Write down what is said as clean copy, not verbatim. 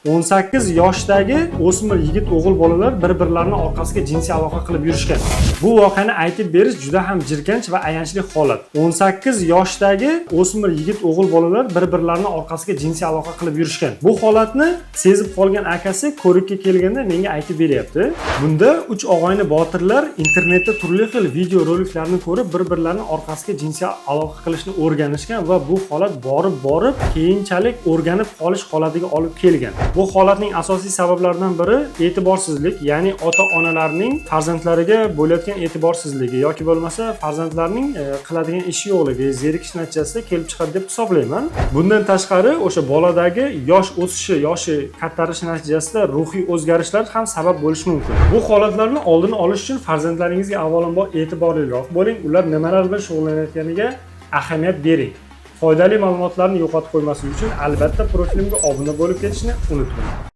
18 yoshdagi o'smir yigit o'g'il bolalar bir-birlarini orqasiga jinsiy aloqa qilib yurishgan. Bu voqeani aytib berish juda ham jirkanch va ayanchli holat. 18 yoshdagi o'smir yigit o'g'il bolalar bir-birlarini orqasiga jinsiy aloqa qilib yurishgan. Bu holatni sezib qolgan akasi ko'rikka kelganda menga aytib beryapti. Bunda 3 og'ayni botirlar internetda turli xil video roliklarni ko'rib bir-birlarini orqasiga jinsiy aloqa qilishni o'rganishgan va bu holat borib keyinchalik o'rganib qolish holatiga olib kelgan. Bu holatning asosiy sabablaridan biri e'tiborsizlik, ya'ni ota-onalarning farzandlariga bo'layotgan e'tiborsizligi yoki bo'lmasa farzandlarning qiladigan ishi yo'qligi, zerikish natijasida kelib chiqadi deb hisoblayman. Bundan tashqari o'sha boladagi yosh o'sishi, yoshi kattarishi natijasida ruhiy o'zgarishlar ham sabab bo'lishi mumkin. Bu holatlarni oldini olish uchun farzandlaringizga avvalambor e'tiborliroq bo'ling, ular nimalar bilan shug'ullanayotganiga ahamiyat bering. Foydali ma'lumotlarni yo'qotib qo'ymaslik uchun albatta profilimga obuna bo'lib ketishni unutmang.